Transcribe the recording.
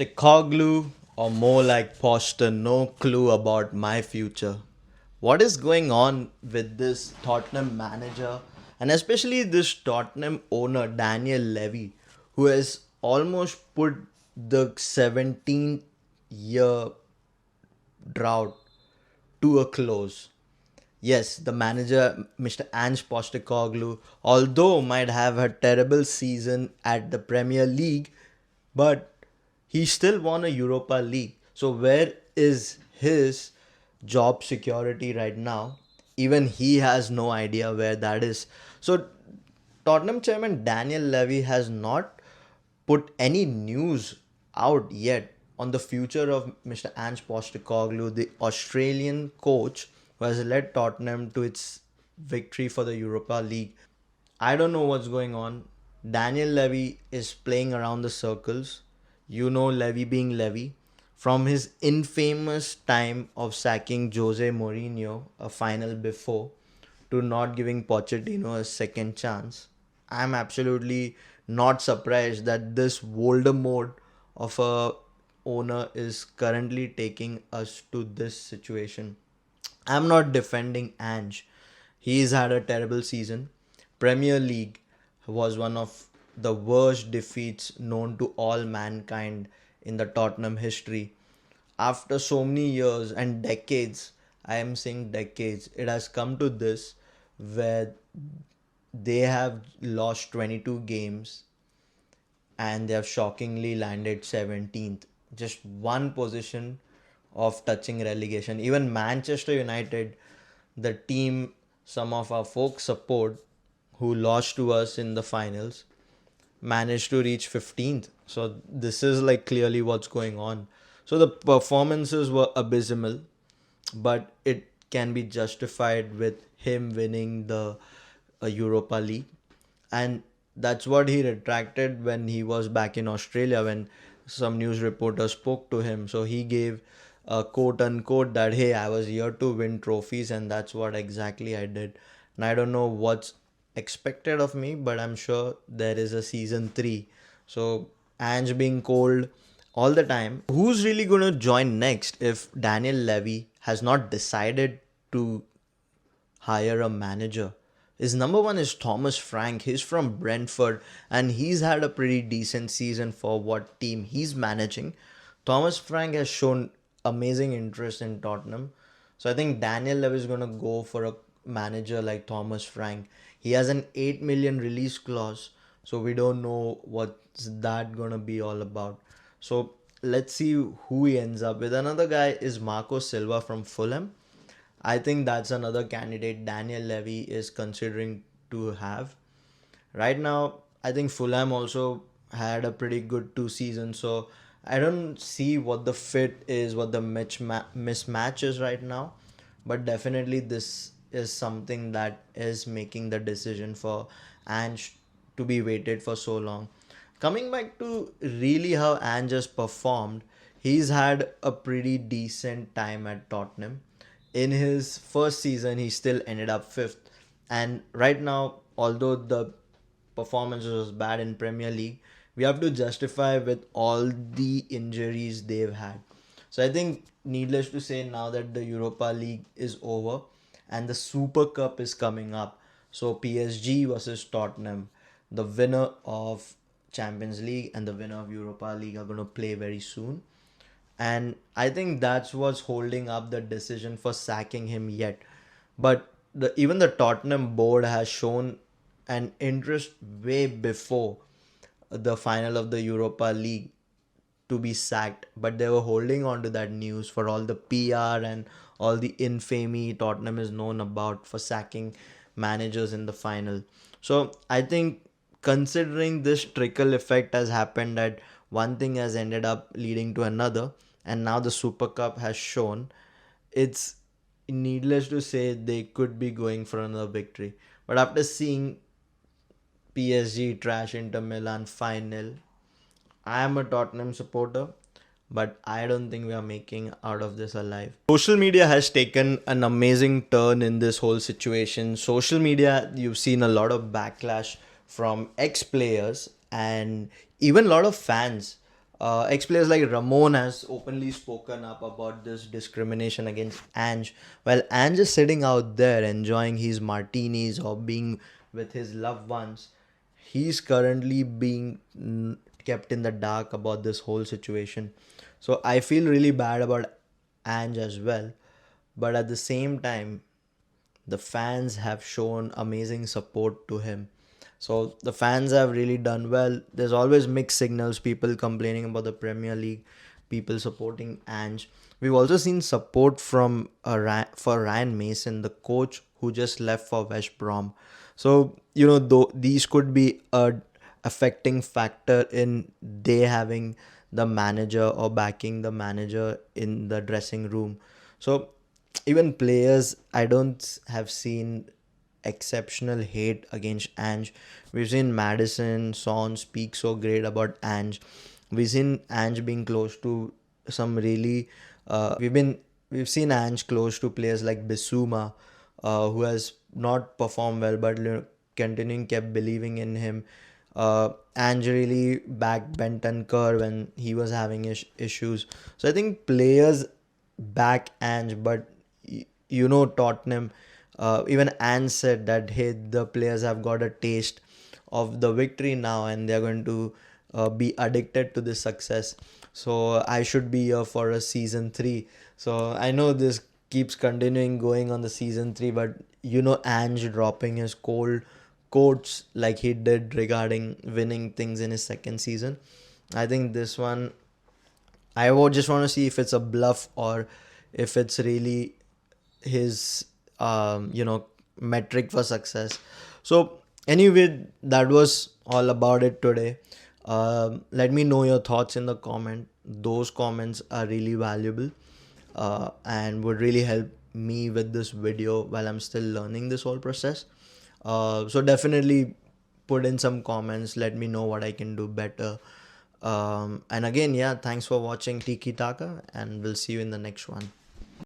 Postecogloue, or more like Poster, no clue about my future. What is going on with this Tottenham manager and especially this Tottenham owner, Daniel Levy, who has almost put the 17th year drought to a close? Yes, the manager, Mr. Ange Postecoglou, although might have a terrible season at the Premier League, but he still won a Europa League. So where is his job security right now? Even he has no idea where that is. So Tottenham chairman Daniel Levy has not put any news out yet on the future of Mr. Ange Postecoglou, the Australian coach who has led Tottenham to its victory for the Europa League. I don't know what's going on. Daniel Levy is playing around the circles. You know Levy being Levy. From his infamous time of sacking Jose Mourinho a final before to not giving Pochettino a second chance, I'm absolutely not surprised that this Voldemort of a owner is currently taking us to this situation. I'm not defending Ange. He's had a terrible season. Premier League was one of the worst defeats known to all mankind in the Tottenham history. After so many years and decades, I am saying decades, it has come to this where they have lost 22 games and they have shockingly landed 17th. Just one position of touching relegation. Even Manchester United, the team some of our folks support, who lost to us in the finals, managed to reach 15th. So this is like clearly what's going on. So the performances were abysmal, but it can be justified with him winning the Europa League. And that's what he retracted when he was back in Australia when some news reporter spoke to him. So he gave a quote unquote that, hey, I was here to win trophies and that's what exactly I did. And I don't know what's expected of me, but I'm sure there is a season 3. So Ange being cold all the time. Who's really going to join next if Daniel Levy has not decided to hire a manager? His number one is Thomas Frank. He's from Brentford and he's had a pretty decent season for what team he's managing. Thomas Frank has shown amazing interest in Tottenham. So I think Daniel Levy is going to go for a manager like Thomas Frank. He has an 8 million release clause. So we don't know what's that going to be all about. So let's see who he ends up with. Another guy is Marco Silva from Fulham. I think that's another candidate Daniel Levy is considering to have. Right now, I think Fulham also had a pretty good 2 seasons, so I don't see what the fit is, what the mismatch is right now. But definitely, this is something that is making the decision for Ange to be waited for so long. Coming back to really how Ange has performed, he's had a pretty decent time at Tottenham. In his first season, he still ended up fifth. And right now, although the performance was bad in Premier League, we have to justify with all the injuries they've had. So I think, needless to say, now that the Europa League is over and the Super Cup is coming up, so PSG versus Tottenham, the winner of Champions League and the winner of Europa League are going to play very soon. And I think that's what's holding up the decision for sacking him yet. But even the Tottenham board has shown an interest way before the final of the Europa League to be sacked, but they were holding on to that news for all the PR and all the infamy Tottenham is known about for sacking managers in the final. So I think, considering this trickle effect has happened, that one thing has ended up leading to another, and now the Super Cup has shown, it's needless to say they could be going for another victory. But after seeing PSG trash Inter Milan final, I am a Tottenham supporter, but I don't think we are making out of this alive. Social media has taken an amazing turn in this whole situation. Social media, you've seen a lot of backlash from ex players and even a lot of fans Ex-players like Ramon has openly spoken up about this discrimination against Ange. While Ange is sitting out there enjoying his martinis or being with his loved ones, he's currently being kept in the dark about this whole situation. So I feel really bad about Ange as well. But at the same time, the fans have shown amazing support to him. So the fans have really done well. There's always mixed signals, people complaining about the Premier League, people supporting Ange. We've also seen support from for Ryan Mason, the coach who just left for West Brom. So, though these could be a affecting factor in they having the manager or backing the manager in the dressing room. So even players, I don't have seen exceptional hate against Ange. We've seen Madison, Son speak so great about Ange. We've seen Ange being close to some really. We've seen Ange close to players like Bissouma, who has not performed well, but continuing kept believing in him. Ange really backed Benton Kerr when he was having issues. So I think players back Ange, but Tottenham, even Ange said that hey, the players have got a taste of the victory now, and they're going to be addicted to this success. So I should be here for a season three. So I know this keeps continuing going on the season three, but Ange dropping his cold quotes like he did regarding winning things in his second season. I think this one I would just want to see if it's a bluff or if it's really his metric for success. So anyway, that was all about it today. Let me know your thoughts in the comment. Those comments are really valuable and would really help me with this video while I'm still learning this whole process. So definitely put in some comments, let me know what I can do better. And again, yeah, thanks for watching Tiki Taka, and we'll see you in the next one.